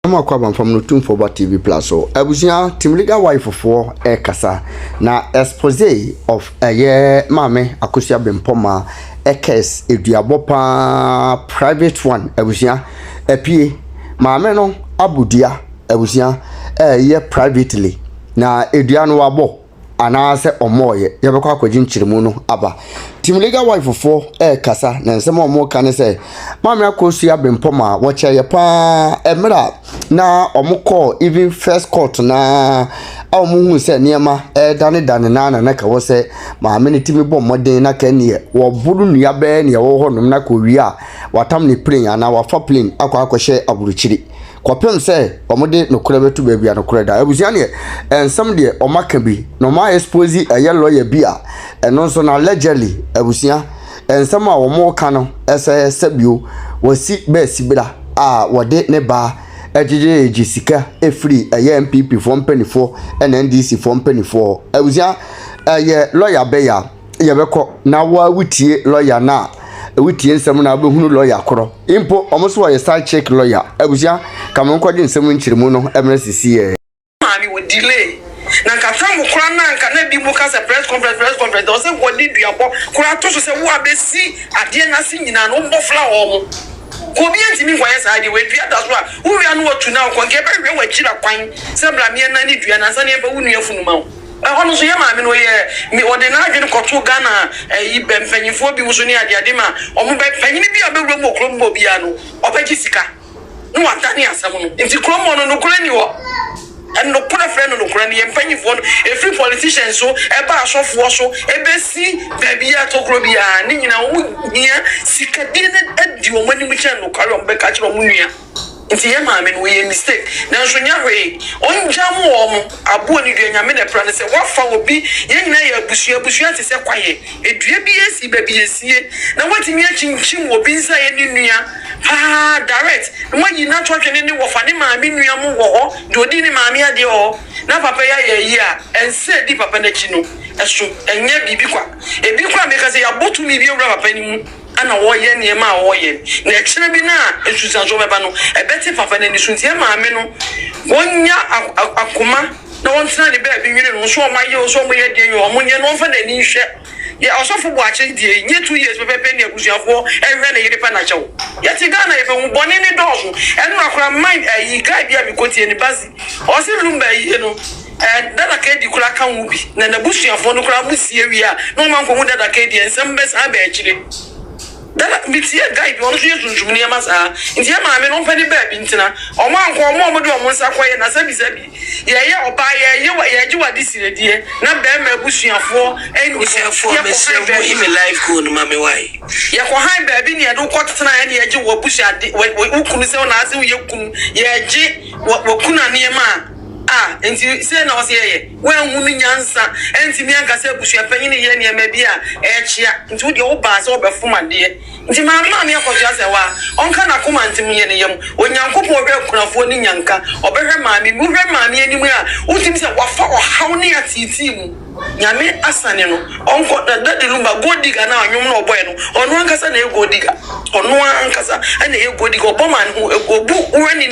Ama kwa Bempomaa no tum for TV plus so Abusua timliga wife for kasa na Exp0se of mame Akosua Bempomaa case eduabopa private one Abusua epie mame no abudia Abusua privately na edua no wabo anase omoye yebekwa akwaji nchirimu no aba timliga wife for kasa na nsema omo kan se mame Akosua Bempomaa wacha ye pa emra na omukọ even first court na amuhu se niema dane na ka wo se ma menitimi bọ modern na ka ne wo buru nua be ne wo ho nom na ko wi a watam ne plane ana wafa plane akwa aburuchiri kwapem se omode nokura betu ba bia nokura da Abusua ne ensam de omaka bi no ma Exp0se lawyer bi a eno so na allegedly Abusua ensam a wo mo ka no ese sabio wasi be sibira a wode ne ba ejije jisika efri MPP for mpenifo NDC for mpenifo Abusua lawyer be ya yebekọ na wa wutie lawyer na wutie nsem na abehunu lawyer koro impo omoso wa side check lawyer Abusua kamon kwaje nsem nchirimu no MSC mami wo delay na katam kura na nka na bi mu ka se press conference o se wodi duabo kura to so se wo abesi ade na se nyina no mbofla wo Kobi antimi kwanye sa ade we dua da so a wo wia no watu na ko nke be we wachira kwan se bla me na ni dua na sa ne ba wunu afunu ma ono so ye ma me no ye mi ode na adwene koto Ghana yi bemfanyifo bi wuso ni ade ma omo be panyin bi abewura mo krom bo bia no obegi sika no watani asam no nti krom no kura ni wo and no put a friend on the ground, and penny for a free politician so a bash of wash, a bessy, baby, a tocrobia, Nina, near Sicadina, and you money which I no carry on back at your munia. It's a man, we a mistake. Now, so never on jam warm, a bonny doing a minute, and say, what for will be young Naya Abusua to say quiet. It will be a sea, baby, a sea. Now, what in your chin will be saying in near. Ah, direct. When you not watching any of Anima, Miniamu, do Dini Mamia de all. Now, Papa, and said deep up in the chino, as true, and yet be bigua. A bigua because they are both to me, rubber penny. And a warrior near my warrior. Next, be now, and Susan Jobano, a better papa than the Suntia Mameno. 1 year, Akuma, no one's not the baby, you know, so my year, so many day, or one year, no fun and in share. Yeah, also for watching the year 2 years with a penny of war and ran a panacho. Yet, Ghana, if I'm born in a dog, and not from mind a guy, be got in the buzz, or see Lumba, you know. And that arcade you could account be, then the bush of Phonogram area, no man from that arcade and some best I actually. That meets here, guide one of you to Masa. In the Yama, no penny baby, Intina, or one call more do once acquire and a sabi. Yeah, or buy a you are this idea, not them bushing for, and we shall form a life good, Mammy. Why? Yakohai baby, I don't quite tonight, and you will push at what could say on us, you could, what kuna near ma. Ah, and you say no, say, well, woman answer, and to me, I can say, push your penny near maybe a chair into the old bars over for my dear. Into my mammy, I could just say, on can I come to me and you when young couple could afford Yanka or better mammy, move her mammy anywhere. What is it? What for? How near tea? Yame asaneno onko that the lumba go digger now you know bueno on one casa ne go digger on one casa and they go digger boman who go book when you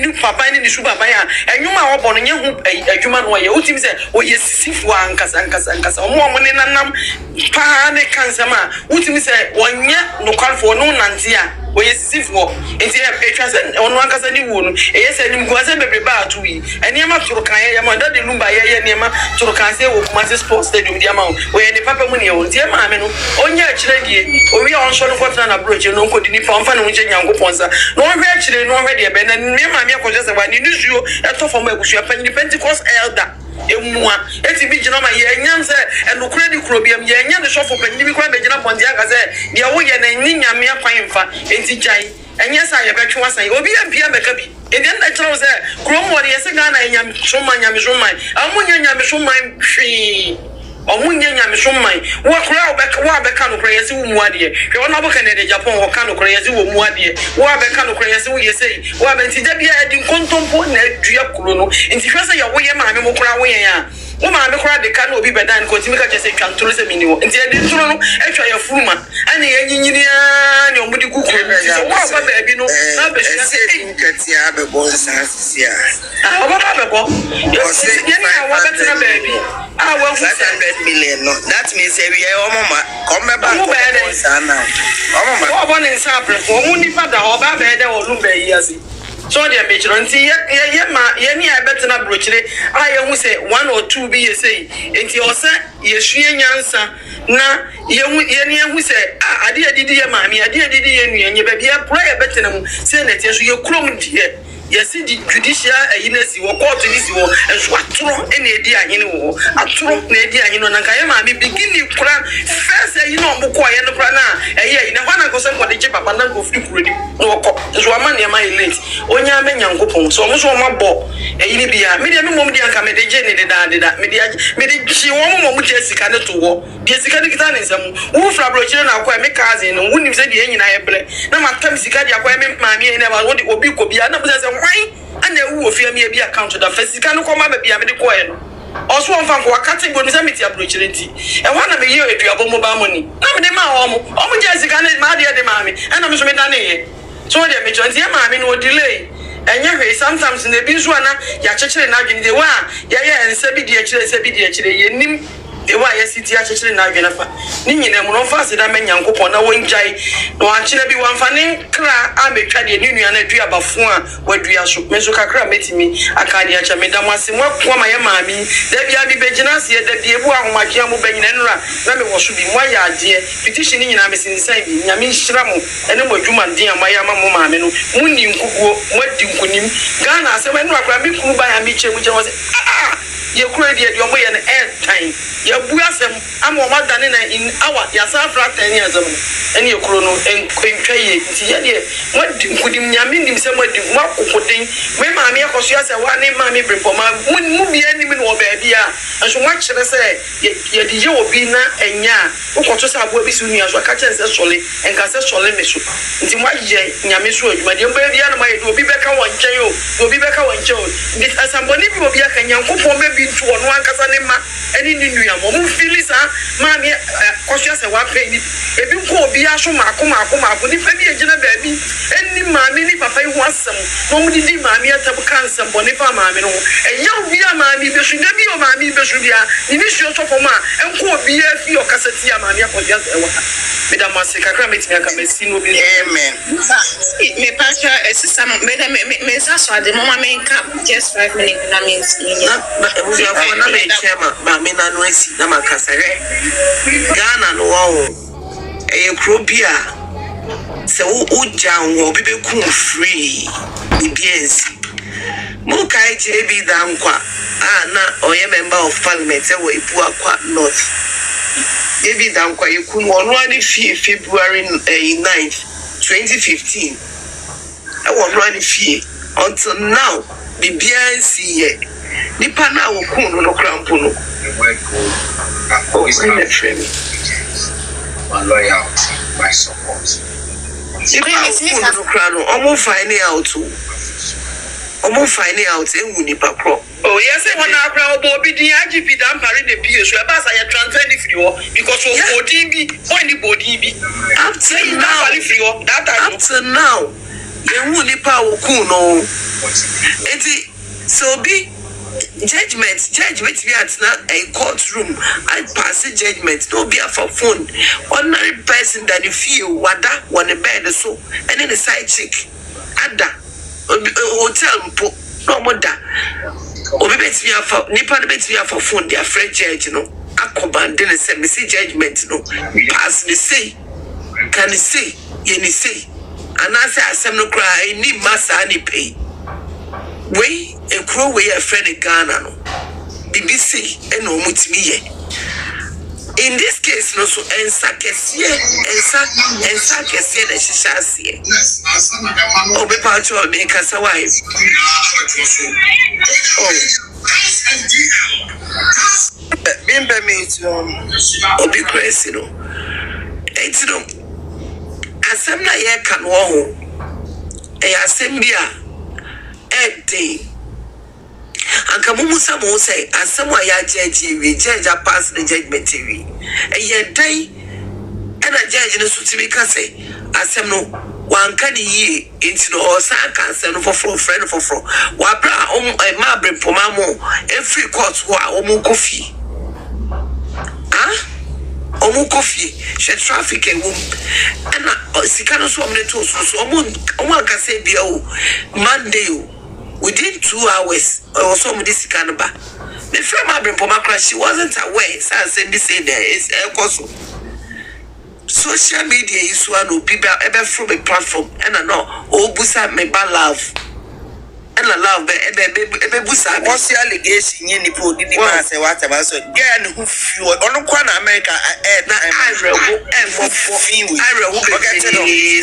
new papa in the sugar buyer and you ma obo no hu a human way you team say o yesifu ankasa omo money nanam pa ne cancer ma utim say wonya no call for no nantia o yesifu enti e twase on one casa ni wu no e yesa ni mguase bebe ba to yi eniema turu kan ya ma that the lumba ye eniema turu kan say Kumasi Sports Stadium diamond where the papa money on dear mammy no onya chile or we are on quarter and approach no could any form fan which young ponza no actually no already a ben and me mammy just when you you at top of my bush the Pentecost elder it's a bit of my young and no credit crobium yan the shop for penny crime upon the other said the away and Nina mere fine fa and and yes, I bet you was I will be a Pia Bekabi. And then I told her, Cromwell, yes, a gun, I am so my Yamishomai. I'm Yamishomai free. Or Munya Yamishomai. What crowd back, what back on crazy Muadia. You are not looking at the Japan or Kano crazy Muadia. What back on crazy, you say. What Ben Tidabia in Contompo, Dia Kuno. In the first of your way, my Mokra. woman me kora de ka na obi bedan ko timi ka chese twantoro se mini wo nti e de ntoro no etwa ya furuma ane yanyinyi ni omudi kuku so wa ba ba bi no na be se nkati abebo nsasisi ah oba ba bebo yo se ye na wa betina ba bi ah wa hu 500 million no that means we omoma come back sana omoma obo ne nsa apre ko mu nipa da oba ba de wo lu ba yi ase so dia me chiro nti ye ma ye ni abetina brochire aye hu se 1 or 2 bi ye sei enti o se ye hwie nyansa na ye ni hu se ade adidi ye ma mi ade adidi ye nua nye ba bia pro ye betina mu se na tie so ye krom die yes the judicial agency wo court ni si wo enso atoro na edi ahene wo atoro na edi ahene na nka ye ma bi begin kura first you know mko ye no kura na eye na hwana ko se ko de che papa na go free kura di no ko so ama ne ma elate onya amenya nkopon so mo so mabo eyi bia me de me mom di anka me de je ne de da me de chi wo mom mo je sika ne to wo de sika ne kita ne nsam wo fra bro chire na akwa me cousin no woni se de nyina ye ble na matam sika de akwa me maami e na ba wo de obi ko bia na bo se why and the who of me be account to the first can come baby am de coin also on fan ko akati go nisa meti abrochirenti e wana me ye eduabo mobile money na me de ma omo je sika na ma de maami and am so me dane ye so de me chonti maami no delay enye hwe sometimes na bi nso ana ya chechire na adwene de wa ya ye ense bi de akire ye nim de wa ya siti achechire na adwene fa ni nyina mu no fa se da menya nkopon na wonjai no achire bi wanfa ne kra ametwa de ni nua na dua bafo a wadua so meso kakra metimi akade acha medamase mo kwa ma ye maami da bia bi begina se da bia bu ahomakea mo banyina nura na me wo so bi mo ya ade petition ni nyina mesinsan bi nyame nhira mo ene mo adwuma den amaya ma mo maame no munni nkuguo mo di nkunim Ghana se me no akra me kunu ba ya me chemu je wo se ye kura de omo ye na air time ye bu asem ama o madane na in hour ya safra 10 years am ene ye kuro no enkwa ye nti ye de mo di nkudim nyame ndim se mo di mo kokoden me maame Akosua se wa ne maame Bempomaa mu bi ani mi no ba bia enso mo kire se ye di ye obi na enya ukoto se abo bi su nua so ka kire se sole enka se sole me so nti mo ye nyame so adwuma de mba bia na ma ye obi beka wonchen yo obi beka wonchen o ndi asamboni bi obi aka nyankopon be bi to no ankasa ne ma eni ni nua mo mu fili sa maame Akosua se wa pe ni ebi ko obi aso mako ni fa bi egina ba bi eni maame ni papa yi ho asem no mu di maame atab cancer boni fa maame no enya obi a maame be su da bi o maame be su bia ni bi su so foma enko obi afi o kasati a maame Akosua se wa medamase kakra metimi aka mesi no bi amen me pastor esisa me sa so ade mama me nka just 5 minutes na me Abusua for na me chema ba me na no asi na makasare Ghana no wo e krobia se wo jan wo bi be kun free ibiensi mo kai je bi dan kwa na oye member of parliament e wo ibu akwa north David Dankwa yekun wonu ani February 9th 2015 I wonu ani fie until now bibiansi ye nipa na wokun no krampo no my lawyer, my support. nipa no krano omo finding out ewu nipa pro. Oh yes, when I brought Bobby the IGP down Paris the PS, where I transfer the free because of body be point the body be. Up till now, up till now, ewu nipa okuno. Eti so be judgment we at na a courtroom. I pass a judgment. No be for phone. Ordinary person that you feel wada on the bed so, and then the side chick, ada. Hotel mpo no moda obi betimi afa nipa no betimi afa phone dia friend judge no akobande ne say me see judgment no pass me say can say ye ni say anase asem no cry ni masa ni pay we ekro we a friend Ghana no BBC e no mutimi ye in this case no so ensa kese na shishase obi pacho be kasa why bimbe me to obi crazy no etino asem na ye kan wo ho e asem bia e dey anka mumu samo say asemo ya judge we judge pass the judgment we ye dai ana judge no sutimi ka say asem no wanka ni yie enti no osan ka asem no for friend for wa bra ma Bempomaa mo every court ho a omu kofi omu kofi she traffic ewu ana sika no so omne to so omu aka say bia o Monday o within 2 hours or some this can ba the friend ma Bempomaa crash she wasn't aware so I said this say there is Akosua social media is one of people ever from a platform and I know Abusua me ba love and I love Abusua what's the allegation you need to give us whatever so girl who flew on America I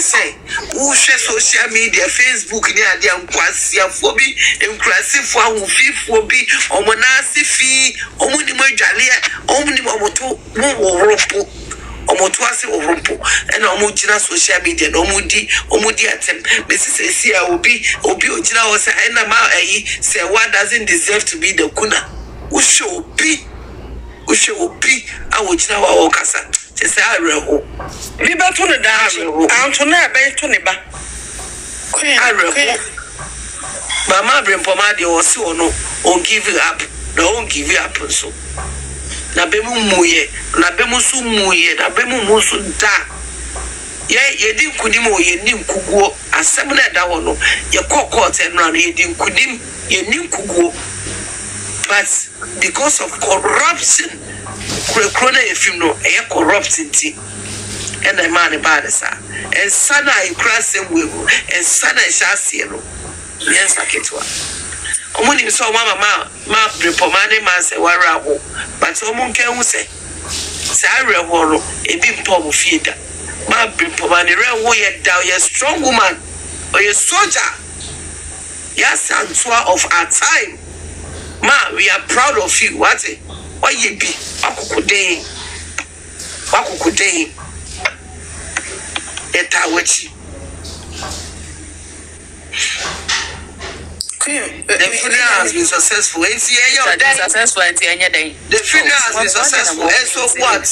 say who share social media Facebook near the Anquasia phobia inclusive for who fee for be omonasi fee omuni mojalia omuni moto mo omotuase orumpo and omujina social media no omudi atem mesi say obi ojina o say na ma say what doesn't deserve to be the kuna ushobi awojina wa okasa say areho bi beto ne da anto na be to ne ba areho mama Bempomaa de o si ono on give up no give up so na bemu muye na bemu su muye na bemu musu da ye di nkudim o ye ni nkuguo asem na da ho no ye court en na ye di nkudim ye ni nkuguo but because of corruption krona efim no e corrupting ti and a man bad sa and sana e krasem wewu and sana e shase no yes aketwa omuni so mama ma Bempomaa ne man say wara ho but omun kan hu say say ho no ebi mpom fieda ma Bempomaa ne re ho ye da ye strong woman or ye soldier yes Antoa of our time ma we are proud of you what ye bi akukuden eta wachi the funeral has been successful. The funeral has been successful. And so what?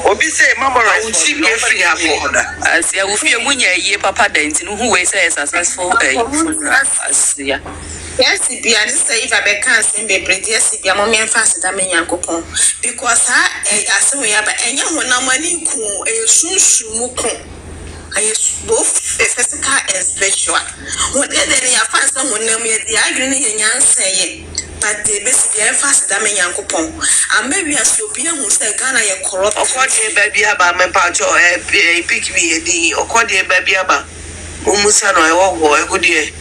Obi say mama I will see me free for as ya will feel when ye papa dancing who way say successful as ya. Yes, be an say if I can't be pretty, yes, be a moment fast that may yankopon. Because I saw ya, but any one money cool, a soon I both physical and spiritual. What did they have found someone near me the agony and say, but they basically fast that may yankopon. And maybe a Sophia who said Ghana a corrupt of what a baby about my patch or a pick me a day or what a baby about Umusano, I walk a good year.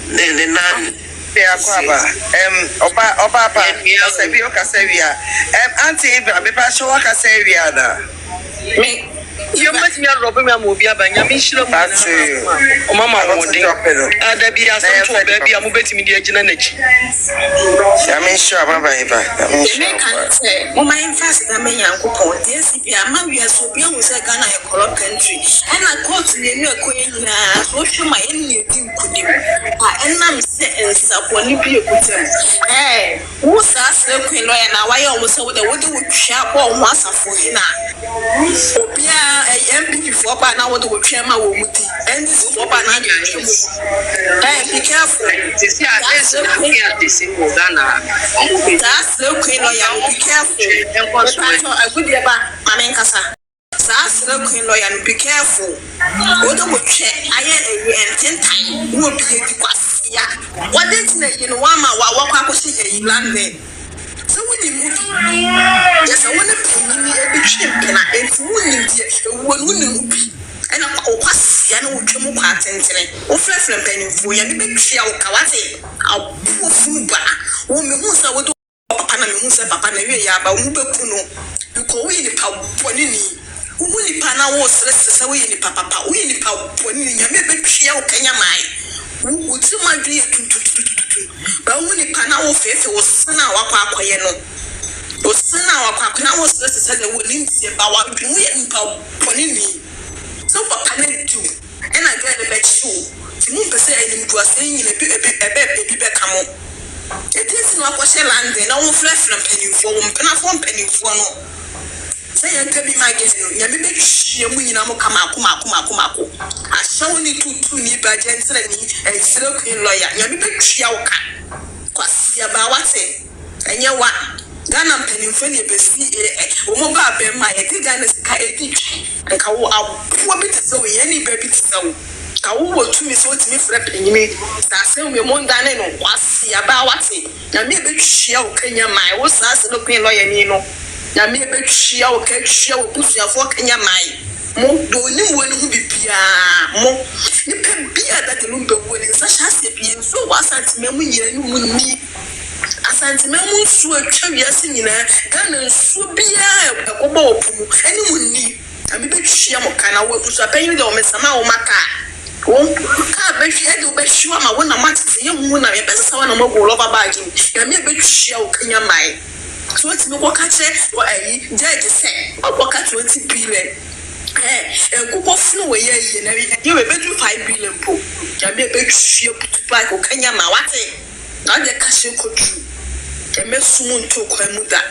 Then none. Oba Kasevia Kasevia. Auntie Abiba Showa Kasevia. Me. You must be a robber, movie, but Yamishlo, Mama, there be a baby, I'm betting me the energy. Yamisha, my fast that may yankopon. Yes, if you are married, so be able to say Ghana a corrupt country. And I caught the new queen, social my enemy could do. And I'm saying, Saponi be a good time. Hey, who's asked the queen lawyer now? I almost saw the wood would sharp or once for him. MP for now what would share my wood and this is what I be careful. That's the queen lawyer. Be careful. I could be about Mamenkasa. That's the queen lawyer. Be careful. What would check? I had 10 times. Who will be a what did you know? What was it? Land there. So when you move, yes, I want to be a big ship and I wouldn't be. And I was Yano Chumukat and O'Flefflin penny for you, big shell Kawate. I'll poor Fuba, whom Musa would do Panamusa Papanavia, but Mubapuno. You call me the Pawanini. Who will the Pana was less away in the Papa, we in the Pawanini, you may be shell Kanyamai. Who would so my dear but when the Pana of Faith was Sana Wapa Yeno. Was Sana Wapa, now was less said the willing to say about what we in Pawanini. So Papa too. And I got a bed too. To move per se into a saying in a baby come It is not what she landed. No flesh from penny for one penny for no. Say, I tell me my guess. Yammy, you come out. I show you two new budgets and silk in lawyer. Yammy, Chiaoka. Quasia Bawate. And you what? Ghana penny for the best. Omoba Bempomaa, I think I was and Kawa, poor bit so any baby so. Kawu to me so to me for a penny. That's me more than I know. What's about it? Yammy, she Kenya, my was as a looking lawyer, Nino. Yammy, she okay, she will push your fork in your mind. Mo do ni woni hu bibia mo ni pe bia that the lumbe woni such as the bien so wasant me mu nyira ni mu ni asante me mu so atwa wiase nyina Ghana so bia ekoba opumu ani mu ni ami be hwia mo kana wo so apanyi de o mesama wo maka wo ka be hwia de o be hwia ma wo na matete ye mu na me pesa wa na mo go loba bag ni ya me be hwia wo kanya mai so ti me ko ka che wo ayi judge say o ka 20 billion Kuko flew away, you will bet 5 billion po. Jamie bet she put back or Kenya Mawate. Not the cashier could do. A mess soon to Kwamuda.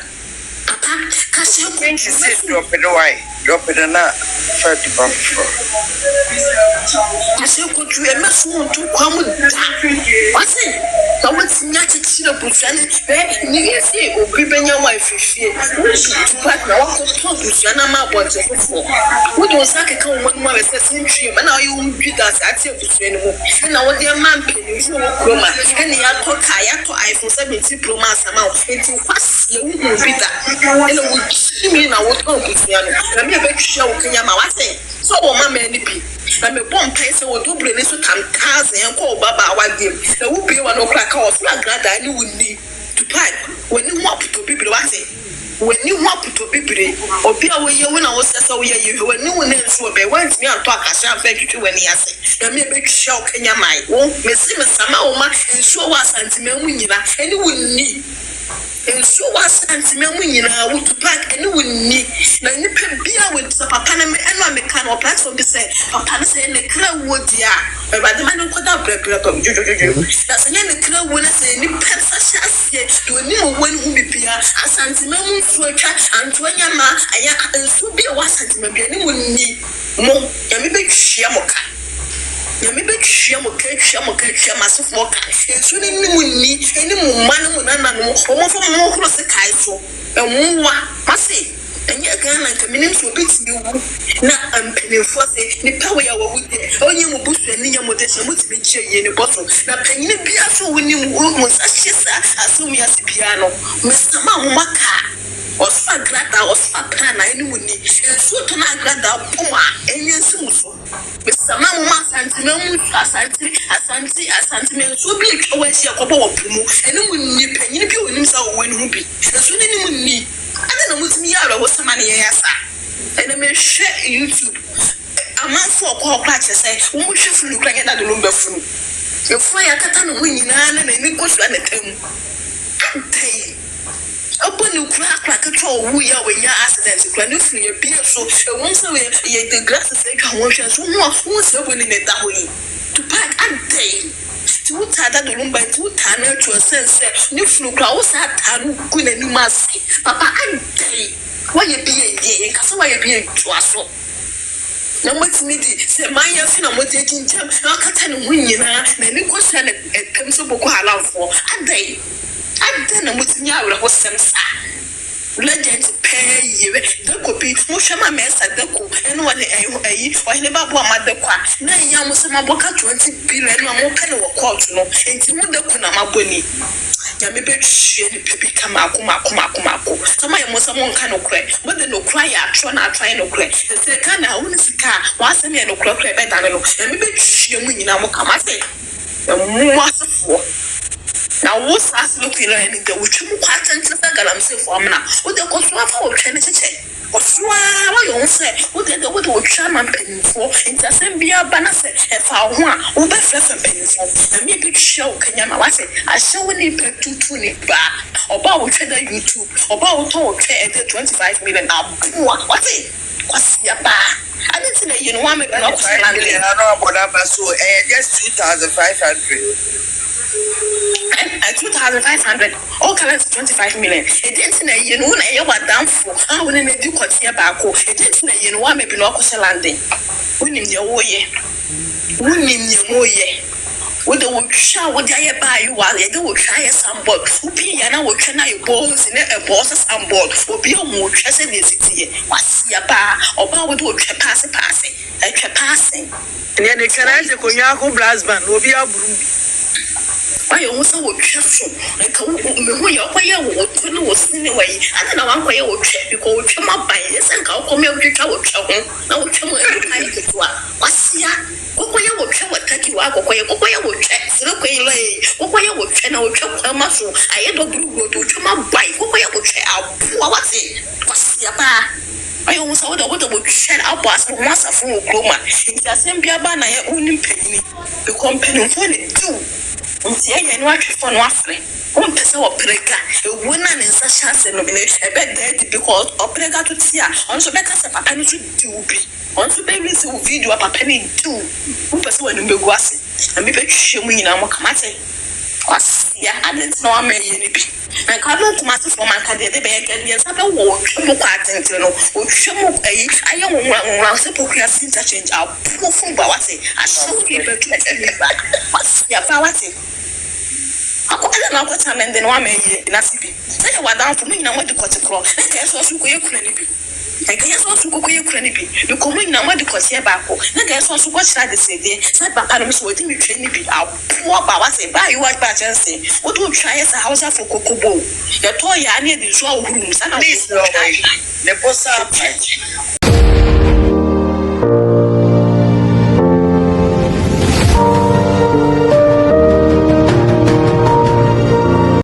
Papa, cashier going to say, drop it away, drop it and not 30 bucks. Cashier could do a mess soon to Kwamuda. What's it? I want to not see the Busan, you say, or creeping your wife is here. To pack the walk of Thomas, Yanama wants it before. What was like a common one as a century, and now you won't be that at your anymore. And now what their man penny, you know, Roma, and the alcohol kayak for 70 promas amount, and to pass you won't be that. And it would see me now what come with me. Let me bet you can Yama say. So, Mamma, any be. I'm a bomb place or do bring this to cars and call Baba while game. There will be 1 o'clock or flag that I would need to pipe when you want to be blessed. When you want to be pretty, or be away when I was so you when no one else will be once me and talk. I shall beg you when he has it. Let me big show Kenya my won't miss him some and show us and you wouldn't need. And so was sentiment when I want to pack and you wouldn't need. Now you can be with the papa and I can or pass of the say, Papa say, the crowd would ya. But the man could not break up. That's again the crowd when I say, you pet such as yet to a new one who be Pia, a sentiment for a cat and to a yama, and so be a was sentiment, and you wouldn't need more. You may be Shiamoka. Maybe Shamoka, myself, and soon any man, or from more close the Kaiso, and more, Massy, and yet Ghana communities will beat you. Now I'm penny for the power with it. Oh, you will boost and your motivation with the chair in the bottle. Now, Penny be also when you almost as she said, assume me as a piano, Mr. Mamaka. Or Sagrada or Satana, and you would need, and so to not grada Puma, and yes, with some mamma, Asante, so big, always your couple of Pumu, and you wouldn't need penny people himself when who be, and soon you wouldn't need. I don't know what's me out of what's the money, yes, and I may share YouTube. A man for call classes, say, who should look like another lumber fruit. Your fire cut on winning, and it goes on the tongue. Open you crack like a troll, we are when your accidents, you can do for your beer, so once away, the glasses take a motion, so once opening it that way. To pack and day. To tada the room by 2 tanner to a sense, new flu clothes at Tanu, good and you must see. Papa and day. Why you being gay, and why you being to us so. Now what's needed? Say my young I'm taking time, I'll cut and win you now, then you question it comes to Boko for a day. I don't know what's near was some legend pay you. There could be Mushama mess at the cook, and one I never bought my dequa. Now, young was my book 20 billion or more penny or quarter, and you wonder Kunama Bunny. Yammy she become Akumakumako. Somebody was someone kind of cry, but then no cry, trying to cry. The second I wouldn't see car, was a man of clock, I don't know. And maybe she win now, come I say. Now, what's us looking at the which you can't answer I'm so for now. What the Akosua for trying to say? Akosua, what you say? What the what would Chairman penny for? It's a Sambia Banase, if I want, or the flesh and penny for. And maybe show Kenyama, I say, I show any per 220 bar, or about trader YouTube, or about talk at the 25 million. What's it? What's your bar? I didn't say you know, I'm not landing. I know about that, so just 2,500. and 2,500 all current 25 million. It didn't know you know I was down for I wouldn't do cut here back. It didn't know you know what maybe local landing. Winning your way. Winning your way. What they will show what they buy you while they will try some board. Upi and I will try balls in a bosses and board. Will be a more trusted in the city. What's your bar or bar would passing. And then the Canadian Konyaku brass band will be a broom. I also would trust you. I told me your way was anyway. I don't know one way I would check because come up by this and I'll come out to travel. Now, come every time you do. What's ya? What way I would travel, take you out, what way I would check, look away, what way I would channel, chop a muscle. I had a blue to come up by, what way I would check out. What's it? What's ya? I almost saw the water would shed out past once a full coma. It's the same Biabana, I only penny. The company for it too. I watch for Wafre. One person of Prega, a woman in such a nomination, a bed dead because of Prega to Tia, on so better as a penny to be. On so baby, so video up a penny too. One person in the Guasi, and maybe show me in our Kamate. I didn't know I'm a I can't master for my cadet, the bag, and yes, I don't walk, or show I don't want to interchange our poor from Bawati. I saw people to tell me back. What's your Bawati? I don't know what time and then 1 minute in a city. Say you were down for me, and I went to cut a cross. And guess what you could I guess also go you can be. You come in and what the cause here back. I guess also what should I say? Said Bapanus waiting to train me out. Poor Bawa say, buy you what batch and say, what will try as a house for Cocobo? Your toy, I need the show rooms and I the boss.